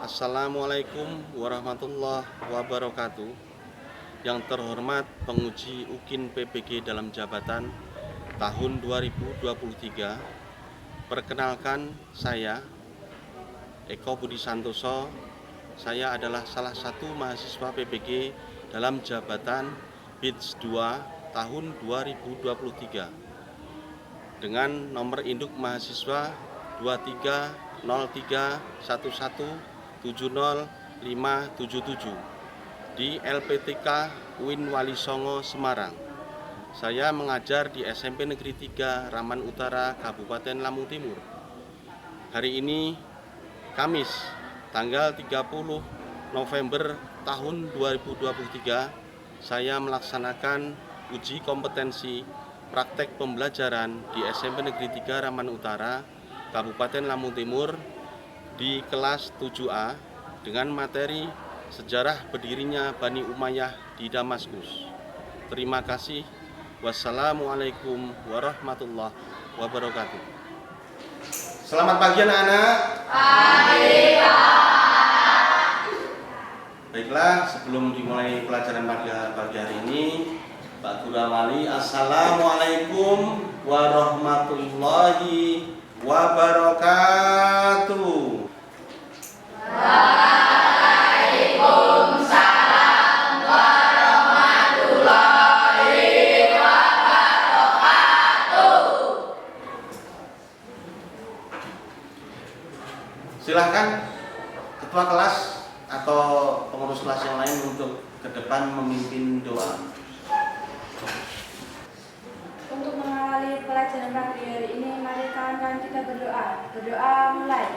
Assalamualaikum warahmatullahi wabarakatuh. Yang terhormat penguji UKIN PPG dalam jabatan tahun 2023. Perkenalkan, saya Eko Budi Santoso. Saya adalah salah satu mahasiswa PPG dalam jabatan BIDS 2 tahun 2023 dengan nomor induk mahasiswa 2303117057 di LPTK UIN Wali Songo, Semarang. Saya mengajar di SMP Negeri 3 Raman Utara, Kabupaten Lampung Timur. Hari ini Kamis, tanggal 30 November tahun 2023, saya melaksanakan uji kompetensi praktek pembelajaran di SMP Negeri 3 Raman Utara, Kabupaten Lampung Timur di kelas 7A dengan materi sejarah berdirinya Bani Umayyah di Damaskus. Terima kasih. Wassalamualaikum warahmatullahi wabarakatuh. Selamat pagi anak-anak. Pagi, Pak. Baiklah, sebelum dimulai pelajaran pagi hari ini, Pak Guru Wali, Assalamualaikum warahmatullahi wabarakatuh. Waalaikumsalam warahmatullahi wabarakatuh. Silakan ketua kelas atau pengurus kelas yang lain untuk ke depan memimpin doa. Untuk mengawali pelajaran pagi hari ini, mari kawan-kawan kita berdoa. Berdoa mulai.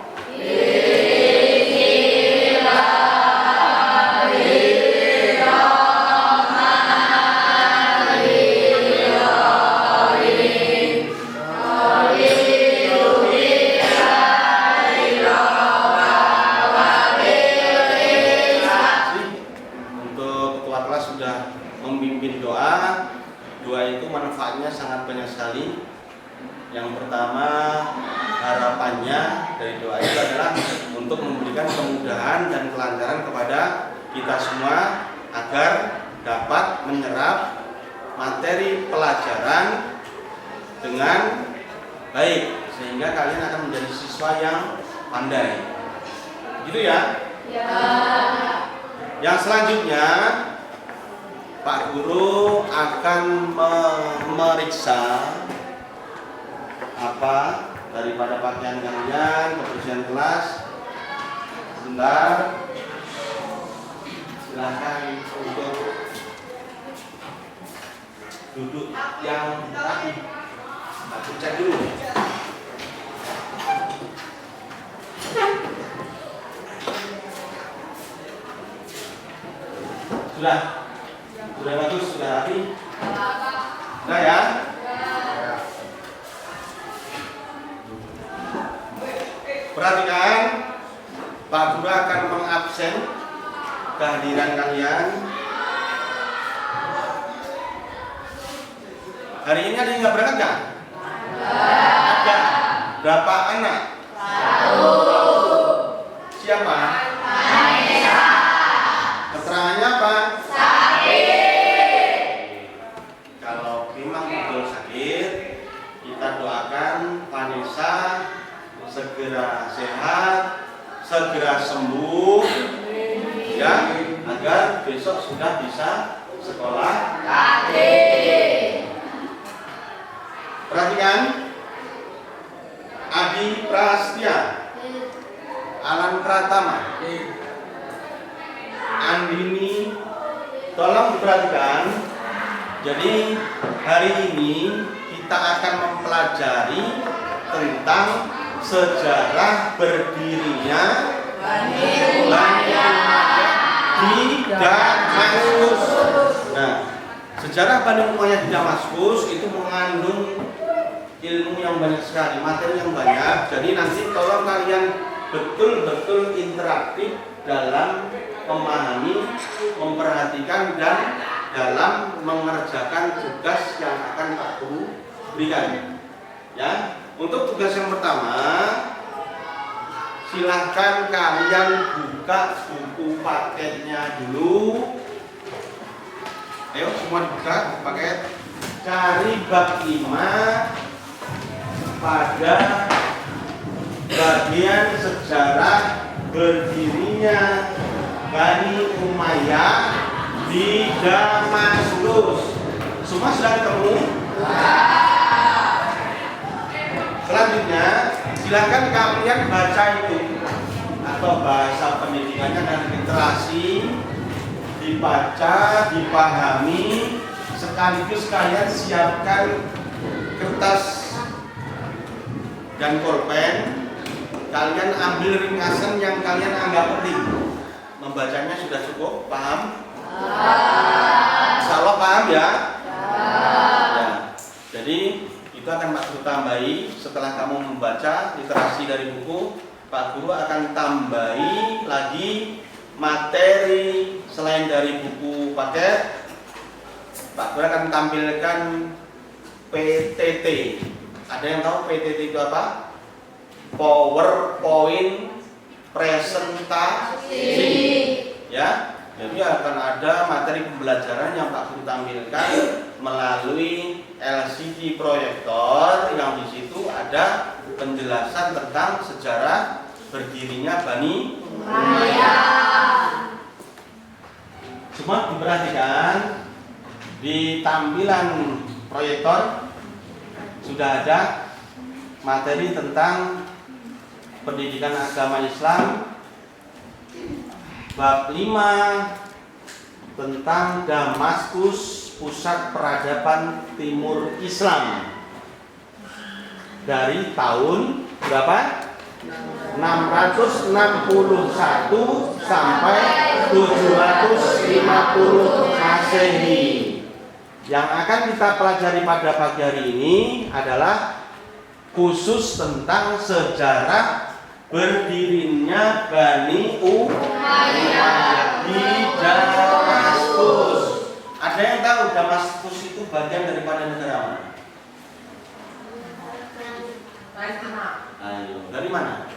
Untuk ketua kelas sudah memimpin doa. Doa itu manfaatnya sangat banyak sekali. Yang pertama, harapannya dari doa itu adalah untuk memberikan kemudahan dan kelancaran kepada kita semua agar dapat menyerap materi pelajaran dengan baik, sehingga kalian akan menjadi siswa yang pandai. Gitu ya? Ya. Yang selanjutnya, Pak Guru akan memeriksa apa daripada pakaian kalian, kebersihan kelas. Sebentar, silahkan untuk duduk yang rapi. Aku cek dulu. Sudah bagus, sudah rapi. Sudah ya. Perhatikan, Pak Guru akan mengabsen kehadiran kalian Hari ini ada yang nggak berangkat nggak? Ada. Berapa anak? 1. Siapa? Vanessa. Keterangannya apa? Sakit. Kalau memang betul sakit, kita doakan Vanessa segera sehat, segera sembuh, ya, agar besok sudah bisa sekolah lagi. Perhatikan, Adi Prastia, Alan Pratama, Andini, tolong diperhatikan. Jadi hari ini kita akan mempelajari tentang sejarah berdirinya Bani Umayyah di Damaskus. Nah, sejarah Bani Umayyah di Damaskus itu mengandung ilmu yang banyak sekali, materi yang banyak. Jadi nanti tolong kalian betul-betul interaktif dalam memahami, memperhatikan, dan dalam mengerjakan tugas yang akan Pak Guru berikan. Ya, untuk tugas yang pertama, silahkan kalian buka buku paketnya dulu. Ayo semua dibuka paket. Cari bab 5 pada bagian sejarah berdirinya Bani Umayyah di Damaskus. Semua sudah ketemu? Selanjutnya, silakan kalian baca itu, atau bahasa pendidikannya dan literasi, dibaca, dipahami, sekaligus kalian siapkan kertas dan pulpen. Kalian ambil ringkasan yang kalian anggap penting. Membacanya sudah cukup, paham? Insya Allah paham ya? Ya. Jadi itu akan Pak Guru tambahi setelah kamu membaca literasi dari buku. Pak Guru akan tambahi lagi materi selain dari buku paket. Pak Guru akan tampilkan PTT. Ada yang tahu PTT itu apa? PowerPoint presentasi. Ya, jadi akan ada materi pembelajaran yang Pak Guru tampilkan melalui LCD proyektor yang di situ ada penjelasan tentang sejarah berdirinya Bani Umayyah. Semua diperhatikan, di tampilan proyektor sudah ada materi tentang pendidikan agama Islam bab 5 tentang Damaskus, pusat peradaban timur Islam dari tahun berapa? 661 sampai 750 Masehi. Yang akan kita pelajari pada pagi hari ini adalah khusus tentang sejarah berdirinya Bani Umayyah di Damaskus. Ada yang tahu Damaskus itu bagian daripada negara mana? Ayo, dari mana?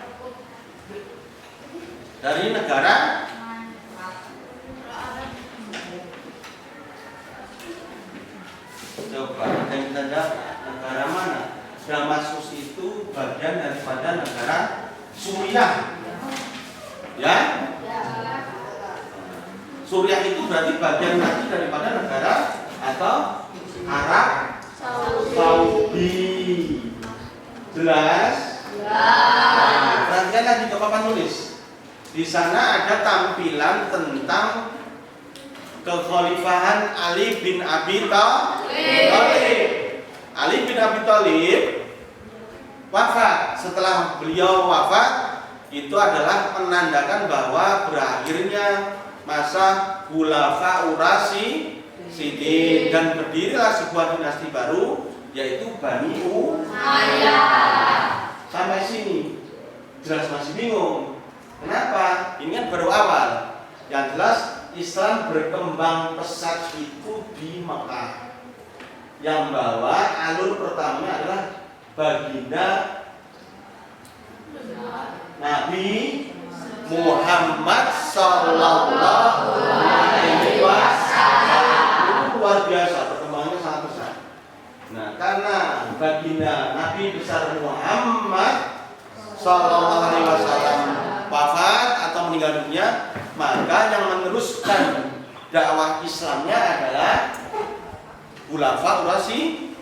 Dari negara coba ada yang tanda negara mana? Damaskus itu bagian daripada negara Suriah. Ya? Suriah itu berarti bagian lagi daripada negara atau Arab Saudi. Jelas? Nah, perhatikan lagi ke papan tulis. Di sana ada tampilan tentang kekhalifahan Ali bin Abi Thalib. Ali bin Abi Thalib wafat. Setelah beliau wafat, itu adalah menandakan bahwa berakhirnya masa Khulafaur Rasyidin dan berdirilah sebuah dinasti baru, yaitu Bani Umayyah. Sampai sini jelas masih bingung. Kenapa? Ini kan baru awal. Yang jelas Islam berkembang pesat itu di Mekah. yang bawa alur pertamanya adalah baginda Nabi Muhammad Sallallahu Alaihi Wasallam. Itu luar biasa, perkembangannya sangat besar. Nah, karena baginda Nabi besar Muhammad Sallallahu Alaihi Wasallam wafat atau meninggal dunia, maka yang meneruskan dakwah Islamnya adalah Khulafaur Rasyidin.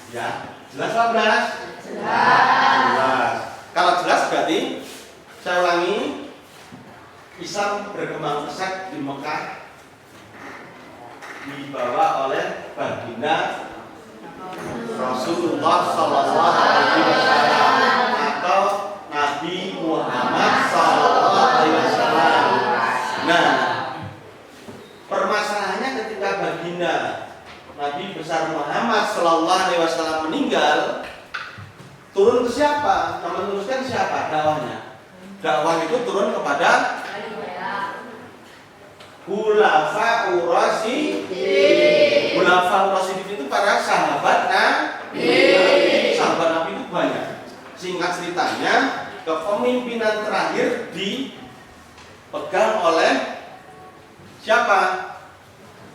Ya, jelas apa jelas? Jelas. Kalau jelas berarti saya ulangi, Islam berkembang pesat di Mekah dibawa oleh baginda Rasulullah Sallallahu Alaihi Wasallam atau Nabi Muhammad Sallallahu Alaihi Wasallam. Nah, permasalahannya ketika baginda Nabi besar Muhammad Sallallahu Alaihi Wasallam meninggal, turun ke siapa? Yang meneruskan siapa dakwahnya? Dakwah itu turun kepada Khulafaur Rasyidin. Khulafaur Rasyidin itu para sahabat Nabi. Sahabat Nabi itu banyak. Singkat ceritanya, kepemimpinan terakhir dipegang oleh siapa?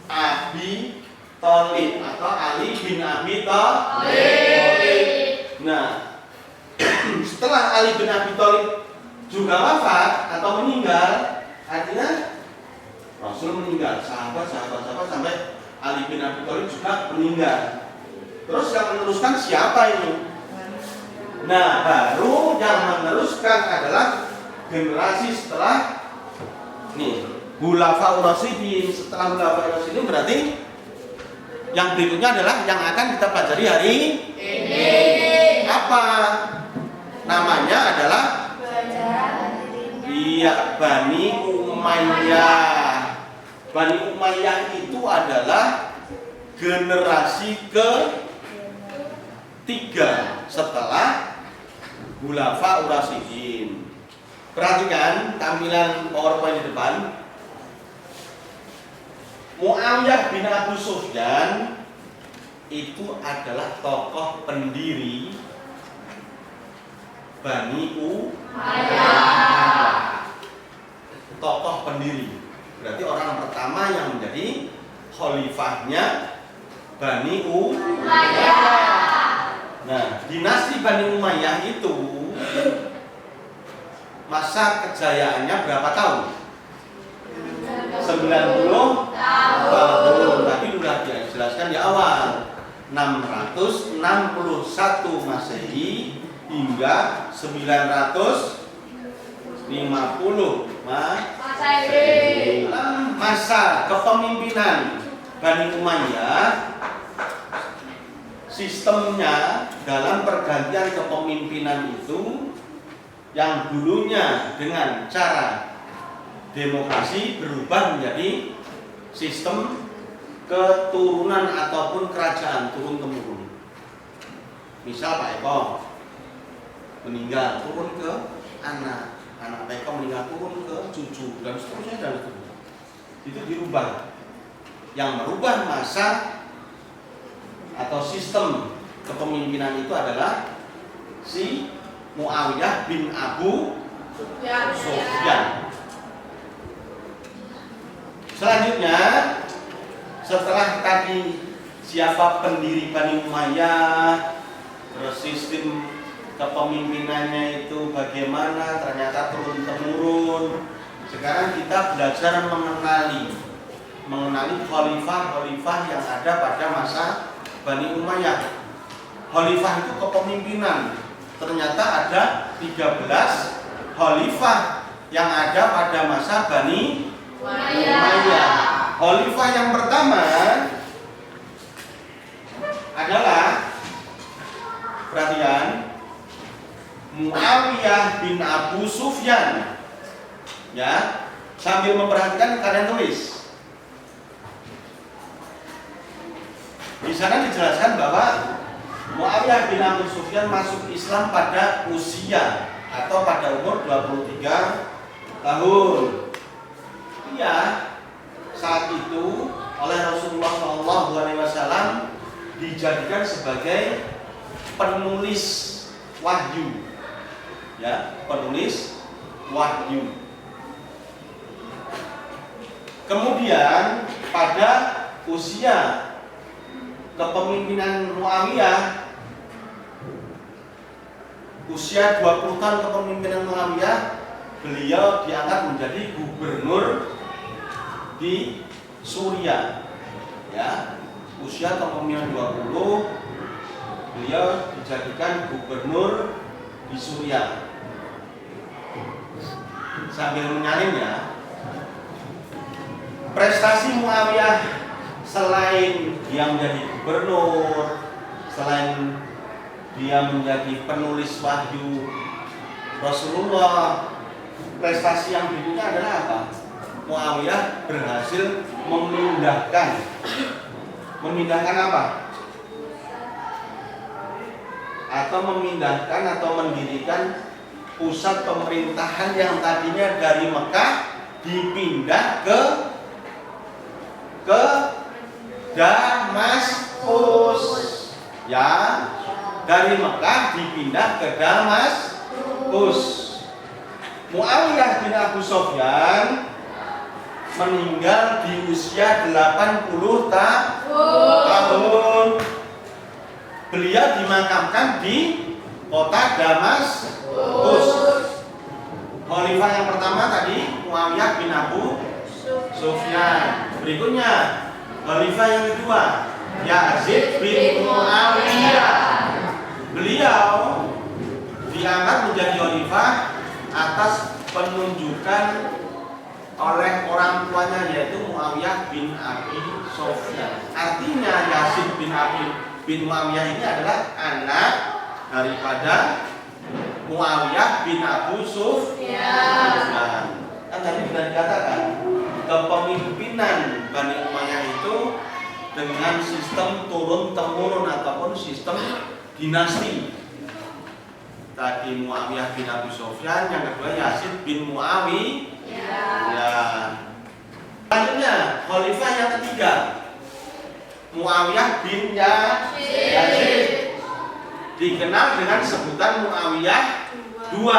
Abi Thalib atau Ali bin Abi Thalib. Nah, setelah Ali bin Abi Thalib juga wafat atau meninggal, artinya Rasul meninggal, sahabat sampai Ali bin Abi Thalib juga meninggal. Terus yang meneruskan siapa ini? Nah, baru yang meneruskan adalah generasi setelah nih Khulafaur Rasyidin. Setelah Khulafaur Rasyidin berarti yang berikutnya adalah yang akan kita pelajari hari ini. Apa namanya? Adalah Bani Umayyah. Bani Umayyah itu adalah generasi ketiga setelah Khulafaur Rasyidin. Perhatikan tampilan PowerPoint di depan. Muawiyah bin Abu Sufyan itu adalah tokoh pendiri Bani Umayyah. Tokoh pendiri, berarti orang pertama yang menjadi khalifahnya Bani Umayyah. Nah, dinasti Bani Umayyah itu masa kejayaannya berapa tahun? 90 tahun. Tapi sudah dijelaskan di awal, 661 Masehi hingga 950 Masehi. Masa kepemimpinan Bani Umayyah, sistemnya dalam pergantian kepemimpinan itu yang dulunya dengan cara demokrasi berubah menjadi sistem keturunan ataupun kerajaan turun-temurun. Misal Pak Eko meninggal, turun ke anak Pak Eko meninggal, turun ke cucu, dan seterusnya dan seterusnya. Itu dirubah. Yang merubah masa atau sistem kepemimpinan itu adalah si Muawiyah bin Abu Sufyan. Selanjutnya, setelah tadi siapa pendiri Bani Umayyah, terus sistem kepemimpinannya itu bagaimana, ternyata turun-temurun. Sekarang kita belajar mengenali khalifah-khalifah yang ada pada masa Bani Umayyah. Khalifah itu kepemimpinan. Ternyata ada 13 khalifah yang ada pada masa Bani Umayyah. Khalifah yang pertama adalah, perhatian, Muawiyah bin Abu Sufyan. Ya, sambil memperhatikan kalian tulis. Di sana dijelaskan bahwa Muawiyah bin Abu Sufyan masuk Islam pada usia atau pada umur 23 tahun. Iya, saat itu oleh Rasulullah SAW dijadikan sebagai penulis wahyu, ya, penulis wahyu. Kemudian pada usia kepemimpinan Muawiyah, usia 20 tahun kepemimpinan Muawiyah, beliau diangkat menjadi gubernur di Suriah, ya. Usia kepemimpinan 20, beliau dijadikan gubernur di Suriah. Sambil menyalin, ya, prestasi Muawiyah selain dia menjadi gubernur, selain dia menjadi penulis wahyu Rasulullah, prestasi yang berikutnya adalah apa? Muawiyah berhasil memindahkan apa? Memindahkan atau mendirikan pusat pemerintahan yang tadinya dari Mekah dipindah ke Damaskus, ya, dari Mekah dipindah ke Damaskus. Muawiyah bin Abu Sufyan meninggal di usia 80 tahun. Beliau dimakamkan di kota Damaskus. Khalifah yang pertama tadi Muawiyah bin Abu Sufyan. Berikutnya khalifah yang kedua Yazid bin Muawiyah. Beliau diangkat menjadi khalifah atas penunjukan oleh orang tuanya, yaitu Muawiyah bin Abi Sufyan. Artinya Yazid bin Muawiyah ini adalah anak daripada Muawiyah bin Abu Sufyan. Kan tadi sudah dikatakan kepemimpinan Bani Umayyah itu dengan sistem turun temurun ataupun sistem dinasti. Tadi Muawiyah bin Abi Sufyan, yang kedua Yazid bin Muawiyah. Selanjutnya khalifah yang ketiga Muawiyah bin Yazid, dikenal dengan sebutan Muawiyah II.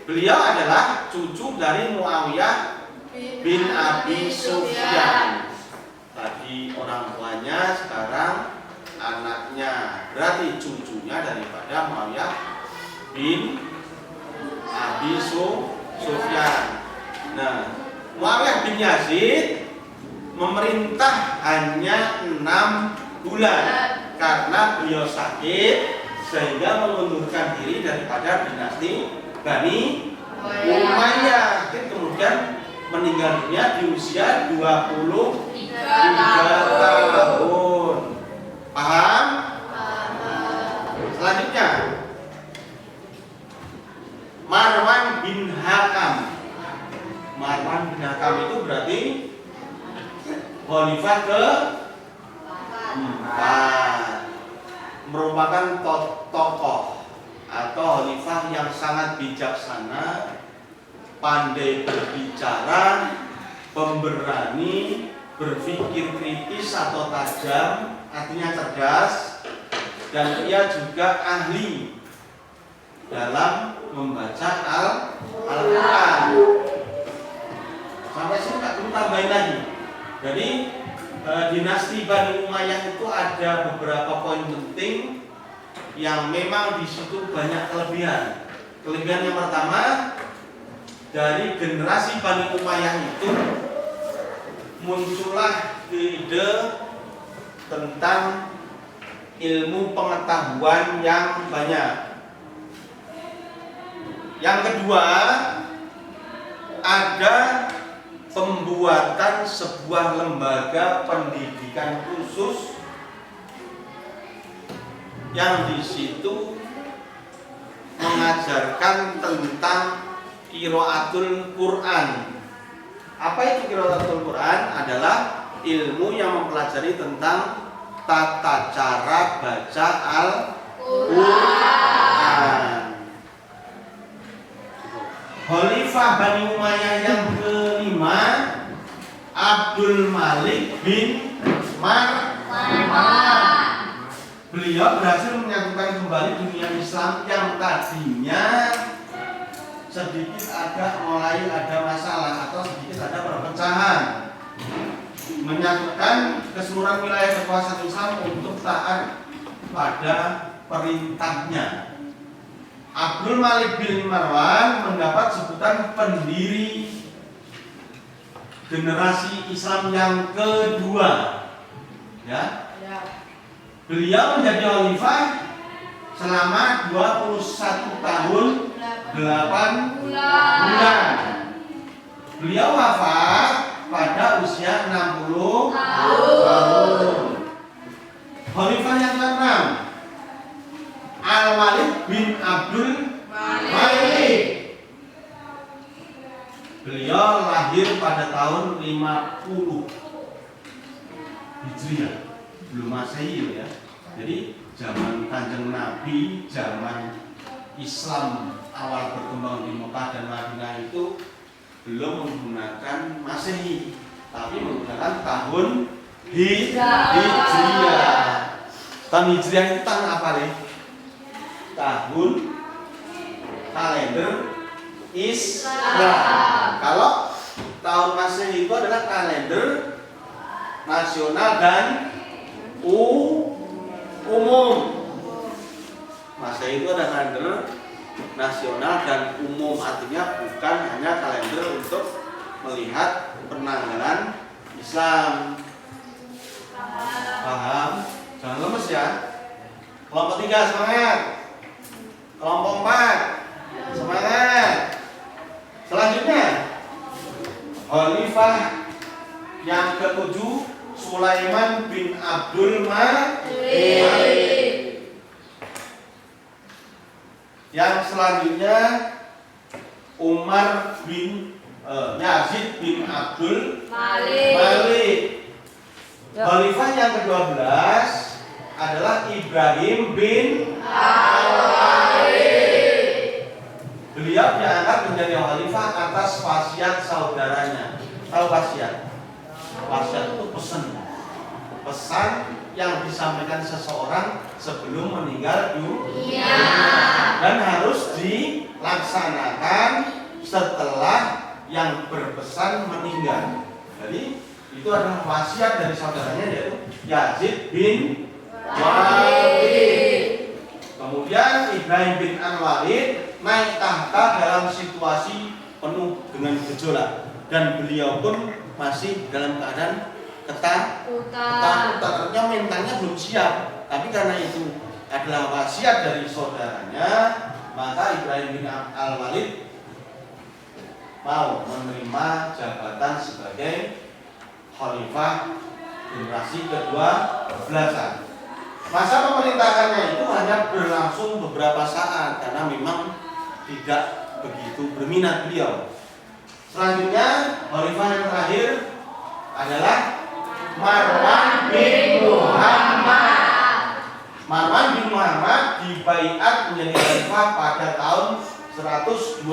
Beliau adalah cucu dari Muawiyah bin Abi Sufyan. Tadi orang tuanya, sekarang anaknya, berarti cucunya daripada Muawiyah bin Abi Sufyan. Nah, Muawiyah bin Yazid memerintah hanya 6 bulan karena beliau sakit, sehingga mengundurkan diri daripada dinasti Bani Umayyah. Kemudian meninggal dunia di usia 23 tahun. Paham? Selanjutnya Marwan bin Hakam. Marwan bin Hakam itu berarti khalifah ke-4, merupakan tokoh atau khalifah yang sangat bijaksana, pandai berbicara, pemberani, berpikir kritis atau tajam, artinya cerdas, dan ia juga ahli dalam membaca Al-Quran. Sampai sini tak perlu tambahin lagi. Jadi dinasti Bani Umayyah itu ada beberapa poin penting yang memang di situ banyak kelebihan. Kelebihan yang pertama, dari generasi Bani Umayyah itu muncullah ide tentang ilmu pengetahuan yang banyak. Yang kedua, ada pembuatan sebuah lembaga pendidikan khusus yang di situ mengajarkan tentang qiraatul Quran. Apa itu qiraatul Quran? Adalah ilmu yang mempelajari tentang tata cara baca Al-Quran. Khalifah Bani Umayyah yang kelima Abdul Malik bin Marwan. Beliau berhasil menyatukan kembali dunia Islam yang tadinya sedikit mulai ada masalah atau sedikit ada perpecahan. Menyatukan keseluruhan wilayah kekuasaan Islam untuk taat pada perintahnya. Abdul Malik bin Marwan mendapat sebutan pendiri generasi Islam yang kedua. Ya. Beliau menjadi khalifah selama 21 tahun 8 bulan. Beliau wafat pada usia 60 tahun. Khalifah yang ke-6 Al-Walid bin Abdul Malik. Beliau lahir pada tahun 50 Hijriah, belum Masehi ya. Jadi zaman Kanjeng Nabi, zaman Islam awal berkembang di Mekah dan Madinah itu belum menggunakan Masehi, tapi menggunakan tahun Hijriah. Tahun Hijriah itu tahun apa nih? Tahun kalender Islam. Kalau tahun Masehi itu adalah kalender nasional dan umum. Masehi itu adalah kalender nasional dan umum, artinya bukan hanya kalender untuk melihat penanggalan Islam. Paham? Jangan lemes ya. Kelompok 3 semangat. Kelompok 4 semangat. Selanjutnya Khalifah yang ke-7 Sulaiman bin Abdul Malik. Yang selanjutnya Umar bin Yazid bin Abdul Malik. Khalifah yang ke-12 adalah Ibrahim bin Al-Walid. Beliau diangkat menjadi khalifah atas wasiat saudaranya. Tahu wasiat? Wasiat itu pesan yang disampaikan seseorang sebelum meninggal dunia dan harus dilaksanakan setelah yang berpesan meninggal. Jadi itu adalah wasiat dari saudaranya, yaitu Yazid bin Walid. Kemudian Ibrahim bin Al-Walid naik tahta dalam situasi penuh dengan gejolak dan beliau pun masih dalam keadaan ketakutan. Artinya mentalnya belum siap, tapi karena itu adalah wasiat dari saudaranya, maka Ibrahim bin Al-Walid mau menerima jabatan sebagai khalifah generasi ke-12. Masa pemerintahannya itu hanya berlangsung beberapa saat karena memang tidak begitu berminat beliau. Selanjutnya khalifah yang terakhir adalah Marwan bin Muhammad. Marwan bin Muhammad dibaiat menjadi khalifah pada tahun 127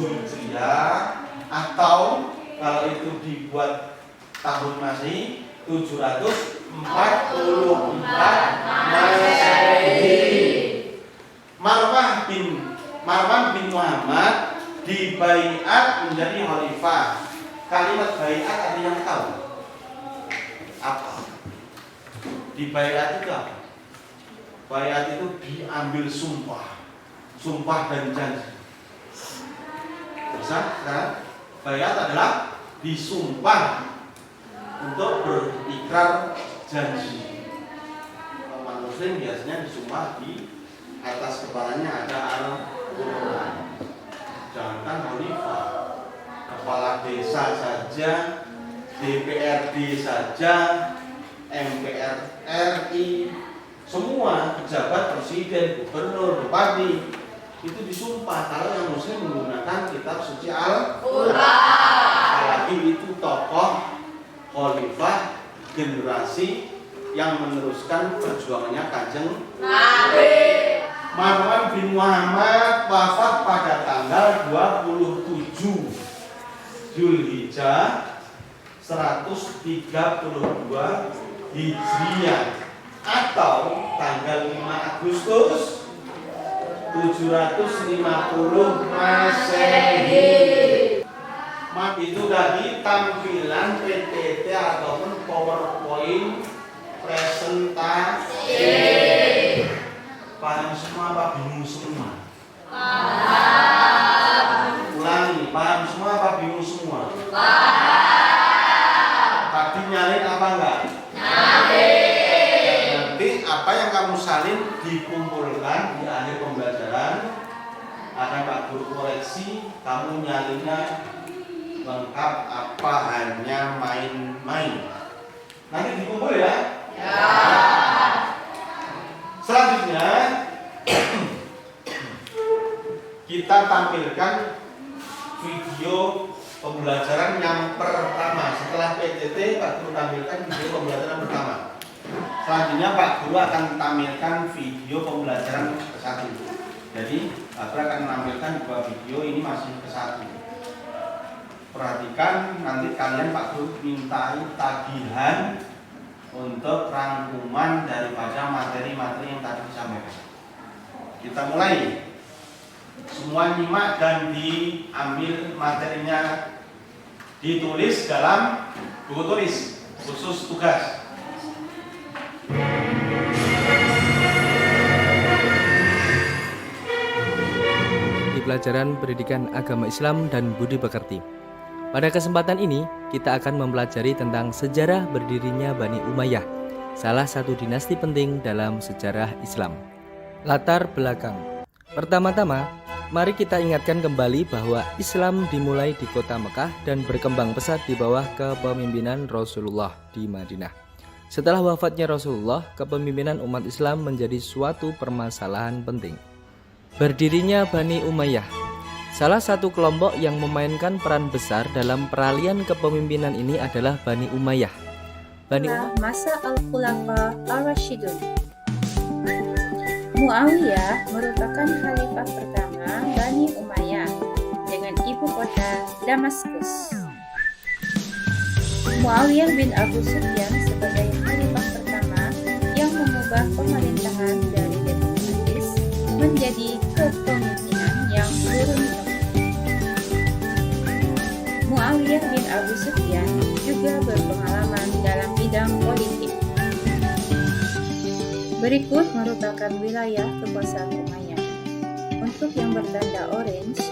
Hijriah atau kalau itu dibuat tahun Masehi 744 Masehi. Marwan bin Muhammad dibaiat menjadi khalifah. Kalimat baiat artinya tahu apa? Dibaiat itu apa? Baiat itu diambil sumpah dan janji. Bisa kan? Baiat adalah disumpah untuk berikrar janji. Umat Muslim biasanya disumpah di atas kepalanya ada Al-Quran. Jangankan khalifah, kepala desa saja, DPRD saja, MPR RI, semua pejabat, presiden, gubernur, bupati itu disumpah kalau yang muslim menggunakan kitab suci Al-Quran. Apalagi itu tokoh khalifah generasi yang meneruskan perjuangannya Kanjeng Nabi. Marwan bin Muhammad wafat pada tanggal 27 Zulhijjah 132 Hijriah atau tanggal 5 Agustus 750 Masehi. Itu tadi tampilan PPT ataupun PowerPoint presentasi. Paham semua apa bingung semua? Ulangi, paham semua apa bingung semua? Tadi nyalin apa enggak? Nanti apa yang kamu salin dikumpulkan di akhir pembelajaran, akan Pak Guru koreksi, kamu nyalinnya lengkap apa hanya main-main. Nanti dikumpul ya. Selanjutnya kita tampilkan video pembelajaran yang pertama. Setelah PJT, Pak Guru tampilkan video pembelajaran pertama. Selanjutnya Pak Guru akan tampilkan video pembelajaran ke-1. Jadi Pak Guru akan menampilkan 2 video, ini masih ke-1. Perhatikan, nanti kalian Pak Guru mintai tagihan untuk rangkuman daripada materi-materi yang tadi disampaikan. Kita mulai. Semua nyimak dan diambil materinya, ditulis dalam buku tulis khusus tugas. Di pelajaran Pendidikan Agama Islam dan Budi Pekerti. Pada kesempatan ini, kita akan mempelajari tentang sejarah berdirinya Bani Umayyah, salah satu dinasti penting dalam sejarah Islam. Latar belakang. Pertama-tama, mari kita ingatkan kembali bahwa Islam dimulai di kota Mekah dan berkembang pesat di bawah kepemimpinan Rasulullah di Madinah. Setelah wafatnya Rasulullah, kepemimpinan umat Islam menjadi suatu permasalahan penting. Berdirinya Bani Umayyah. Salah satu kelompok yang memainkan peran besar dalam peralihan kepemimpinan ini adalah Bani Umayyah. Masa Al-Khulafa Ar-Rasyidun. Muawiyah merupakan khalifah pertama Bani Umayyah dengan ibu kota Damaskus. Muawiyah bin Abu Sufyan sebagai khalifah pertama yang mengubah pemerintahan dari demokratis menjadi kepemimpinan yang turun-temurun. Muawiyah bin Abu Sufyan juga berpengalaman dalam bidang politik. Berikut merupakan wilayah kekuasaan Umayyah. Untuk yang bertanda orange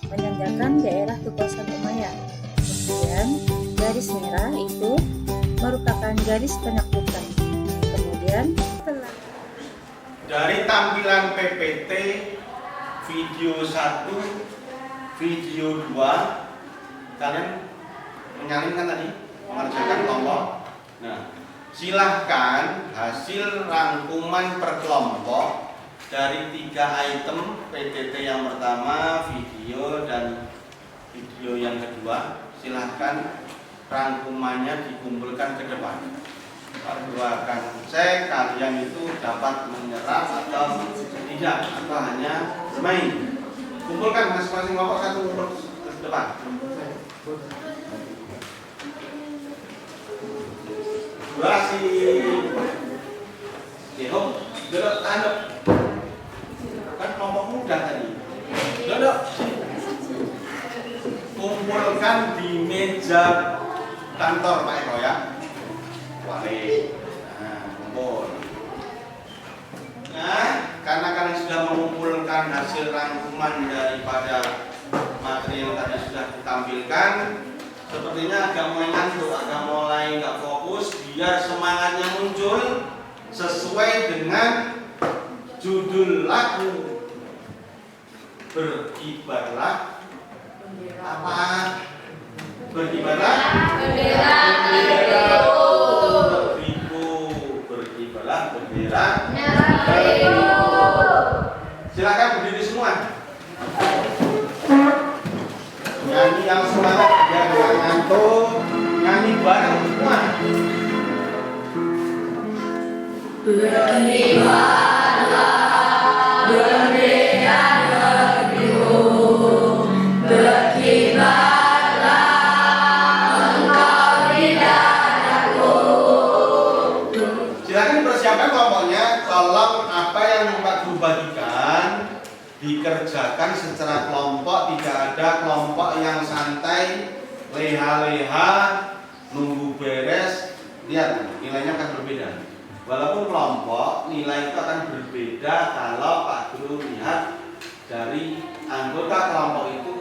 menandakan daerah kekuasaan Umayyah. Kemudian garis merah itu merupakan garis penaklukan. Kemudian setelah dari tampilan PPT video 1, video 2, kalian menyalinkan tadi, mengerjakan kelompok. Nah, silahkan hasil rangkuman per kelompok dari 3 item PPT yang pertama, video dan video yang kedua. Silahkan rangkumannya dikumpulkan ke depan. Pak Guru akan cek kalian itu dapat menyerap atau tidak, atau hanya bermain. Kumpulkan masing-masing kelompok satu kumpul ke depan. Durasi Jehok, duduk tanduk. Kan kelompok muda tadi. Duduk. Kumpulkan di meja kantor Pak Eko ya. Wali. Nah, kumpul. Nah, karena kalian sudah mengumpulkan hasil rangkuman daripada materi yang tadi sudah ditampilkan, sepertinya agak mulai ngantuk, agak mulai nggak fokus. Biar semangatnya muncul sesuai dengan judul lagu Berkibarlah apa? Berkibarlah bendera beribu. Berkibarlah bendera beribu. Silakan berdiri semua. Nyanyi yang semangat biar nggak ngantuk. Nyanyi bareng semua. Berkibarlah bendera negeriku, berkibarlah engkau Guru bagikan dikerjakan secara kelompok, tidak ada kelompok yang santai, leha-leha, nunggu beres. Lihat, nilainya akan berbeda. Walaupun kelompok, nilai itu akan berbeda kalau Pak Guru lihat dari anggota kelompok itu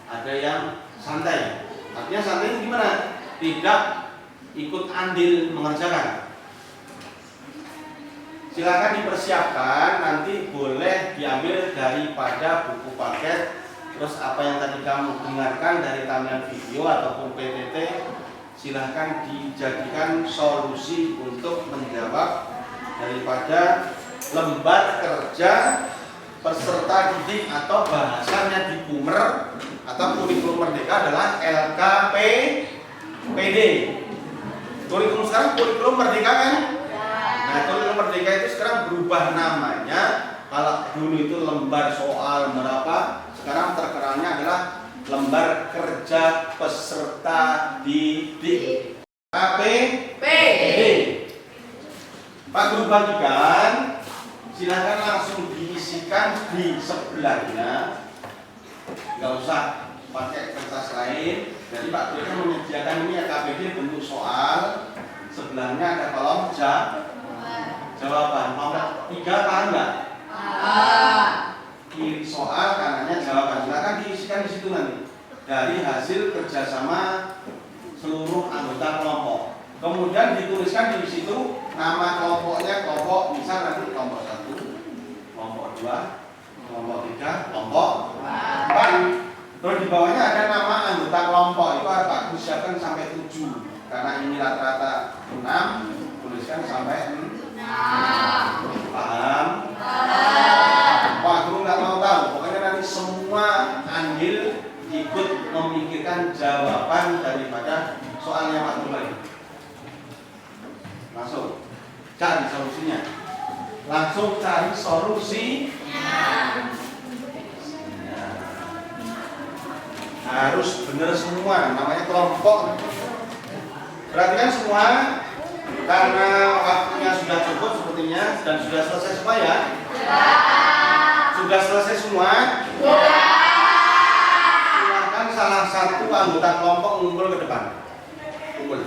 ada yang santai. Artinya santai gimana? Tidak ikut andil mengerjakan. Silakan dipersiapkan, nanti boleh diambil daripada buku paket. Terus apa yang tadi kamu dengarkan dari tampilan video ataupun PTT, silahkan dijadikan solusi untuk menjawab daripada lembar kerja peserta didik atau bahasanya di Kumer atau kurikulum merdeka adalah LKPD. Kurikulum sekarang kurikulum merdeka kan? Nah, kurikulum merdeka itu sekarang berubah namanya. Kalau dulu itu lembar soal berapa, sekarang terkenalnya adalah lembar kerja peserta didik. KPD. Pak Guru bagikan, silakan langsung diisikan di sebelahnya. Nggak usah pakai kertas lain. Jadi Pak Guru kan menyediakan ini ya KPD bentuk soal. Sebelahnya ada kolom jawaban. Nomor 3 paham nggak? Kiri soal, kanannya jawaban. Silakan diisikan di situ nanti. Dari hasil kerjasama seluruh anggota kelompok. Kemudian dituliskan di situ nama kelompoknya, kelompok misal nanti kelompok 1, kelompok 2, kelompok 3, kelompok 4. Terus di bawahnya ada nama anggota kelompok. Itu Pak Guru siapkan sampai 7. Karena ini rata-rata 6, tuliskan sampai 6. Paham? Pak Guru nggak mau tahu. Pokoknya nanti semua andil ikut memikirkan jawaban daripada soalnya Pak Guru lagi. Langsung cari solusinya. Langsung cari solusinya. Harus benar semua. Namanya kelompok. Perhatikan semua. Karena waktunya sudah cukup sepertinya dan sudah selesai semua ya. Sudah selesai semua. Silakan salah satu anggota kelompok ngumpul ke depan. Kumpul.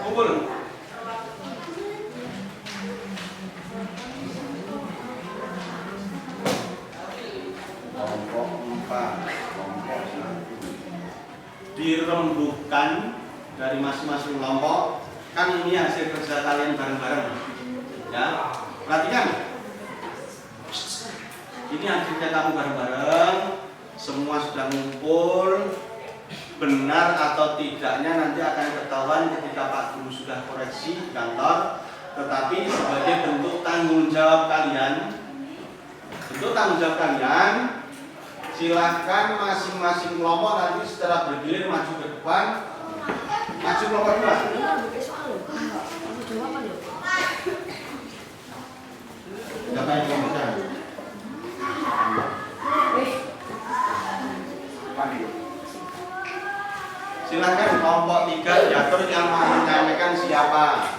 Kumpul. Kelompok 4, kelompok 1. Dirembukan dari masing-masing kelompok. Kan ini hasil kerja kalian bareng-bareng. Ya, perhatikan. Ini hasilnya kamu bareng-bareng. Semua sudah ngumpul. Benar atau tidaknya nanti akan ketahuan ketika Pak Guru sudah koreksi di kantor. Tetapi sebagai bentuk tanggung jawab kalian, silahkan masing-masing kelompok nanti secara bergilir maju ke depan. Maju kelompok 2. Siapa yang mau bicara? Silakan kelompok 3 diatur yang mau menyampaikan siapa.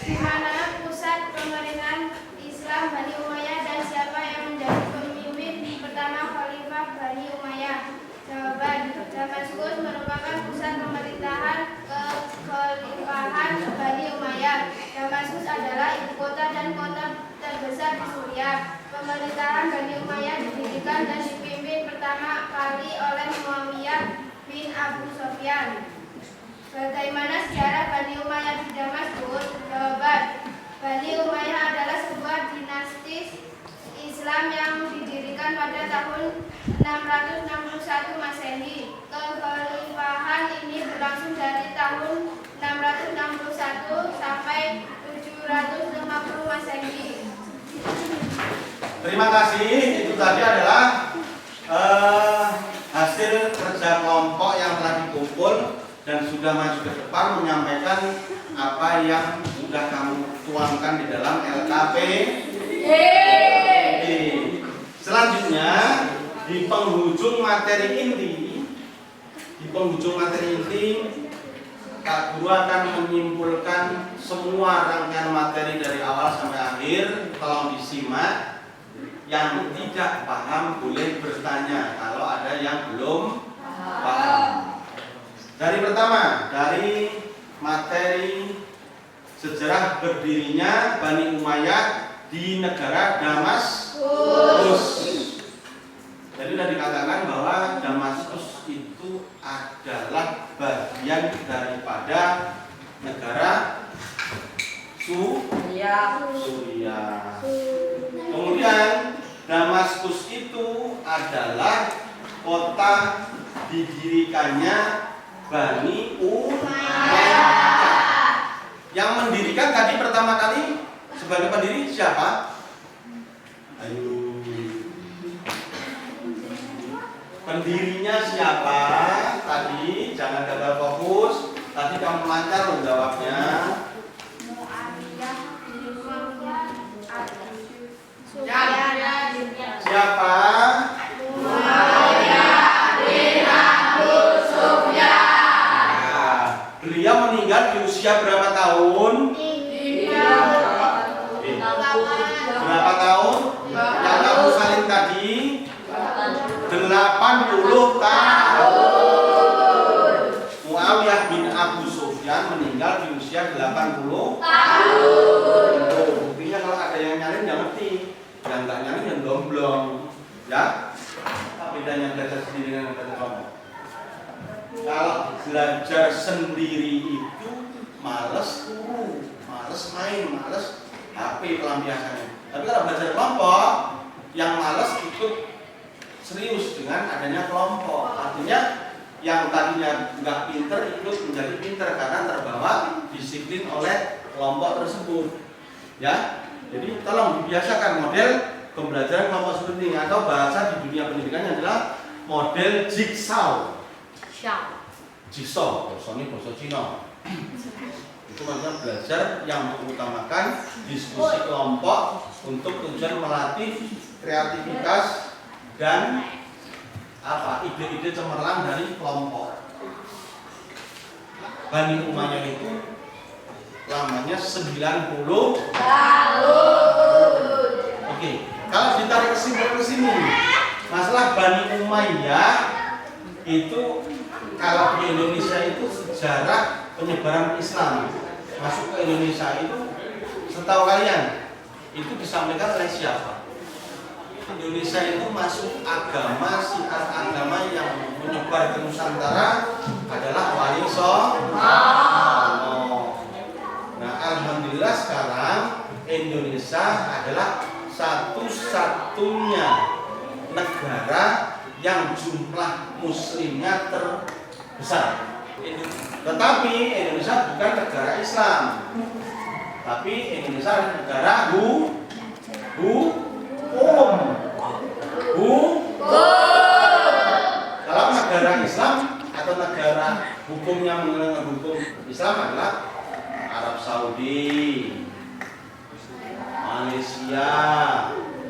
Di mana pusat pemerintahan Islam Bani Umayyah dan siapa yang menjadi pemimpin pertama Khalifah Bani Umayyah? Jawaban: Damaskus merupakan pusat pemerintahan kekhalifahan Bani Umayyah. Damaskus adalah ibu kota dan kota terbesar di Suriah. Pemerintahan Bani Umayyah didirikan dan dipimpin pertama kali oleh Muawiyah bin Abu Sufyan. Bagaimana sejarah Bani Umayyah di Damaskus? Jawaban: Bani Umayyah adalah sebuah dinasti Islam yang didirikan pada tahun 661 Masehi. Kekhalifahan ini berlangsung dari tahun 661 sampai 750 Masehi. Terima kasih. Itu tadi adalah hasil kerja kelompok yang telah dikumpul dan sudah maju ke depan menyampaikan apa yang sudah kamu tuangkan di dalam LKPD. Selanjutnya di penghujung materi inti Kak Guru akan menyimpulkan semua rangkaian materi dari awal sampai akhir. Tolong disimak. Yang tidak paham boleh bertanya kalau ada yang belum paham. Dari pertama, dari materi sejarah berdirinya Bani Umayyah di negara Damaskus. Jadi sudah dikatakan bahwa Damaskus itu adalah bagian daripada negara Suriah. Kemudian Damaskus itu adalah kota didirikannya Bani Umayyah. Yang mendirikan tadi pertama kali sebagai pendiri siapa? Ayo. Pendirinya siapa? Tadi jangan gagal fokus. Tadi kamu lancar loh jawabnya. Siapa? Beliau meninggal di usia berapa tahun? Berapa tahun? Yang kamu salin tadi 80 tahun. Muawiyah bin Abu Sufyan meninggal di usia 80 tahun. Buktinya kalau ada yang nyalin jangan ngerti, yang nggak nyalin yang domblong, ya. Bedanya belajar sendiri dengan belajar kelompok. Kalau belajar sendiri itu males turu, males main, males HP pelampiasannya. Tapi kalau belajar kelompok, yang males ikut serius dengan adanya kelompok. Artinya yang tadinya nggak pinter ikut menjadi pinter karena terbawa disiplin oleh kelompok tersebut. Ya, jadi tolong dibiasakan model pembelajaran kelompok seperti ini, atau bahasa di dunia pendidikannya adalah model jigsaw. Jigsaw, bahasa Cina. Itu maksudnya belajar yang mengutamakan diskusi kelompok untuk tujuan melatih kreativitas dan ide-ide cemerlang dari kelompok. Bani Umayyah itu lamanya 90 tahun. Oke, kalau ditarik kesimpulan ke sini, masalah Bani Umayyah itu kalau di Indonesia itu sejarah penyebaran Islam masuk ke Indonesia itu, setahu kalian itu disampaikan oleh siapa? Indonesia itu masuk agama, syiar agama yang menyebar ke Nusantara adalah Wali Songo. Nah, alhamdulillah sekarang Indonesia adalah satu-satunya negara yang jumlah muslimnya terbesar. Tetapi Indonesia bukan negara Islam, tapi Indonesia adalah negara Kalau negara Islam atau negara hukum yang mengenal hukum Islam adalah Arab Saudi, Malaysia.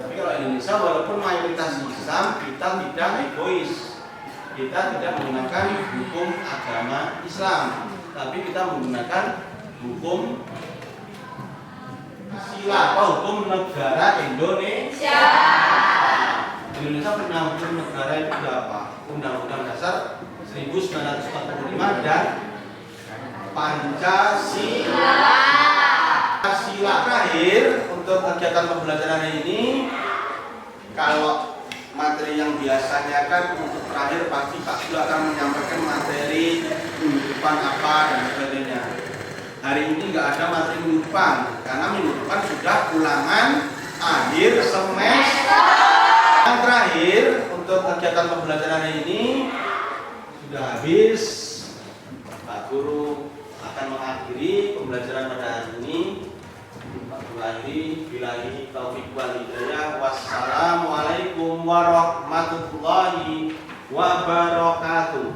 Tapi kalau Indonesia walaupun mayoritas Islam, kita tidak egois. Kita tidak menggunakan hukum agama Islam, tapi kita menggunakan hukum hukum negara Indonesia. Indonesia punya hukum negara itu apa? Undang-Undang Dasar 1945 dan Pancasila. Pancasila. Terakhir untuk kegiatan pembelajaran ini, kalau materi yang biasanya kan untuk terakhir pasti Pak Guru akan menyampaikan materi minggu depan apa dan sebagainya. Hari ini nggak ada materi minggu depan karena minggu depan sudah ulangan akhir semester. Yang terakhir untuk kegiatan pembelajaran hari ini sudah habis. Pak Guru akan mengakhiri pembelajaran pada hari ini. Pak Guru akhiri, billahi taufiq wal hidayah. Wassalamualaikum warahmatullahi wabarakatuh.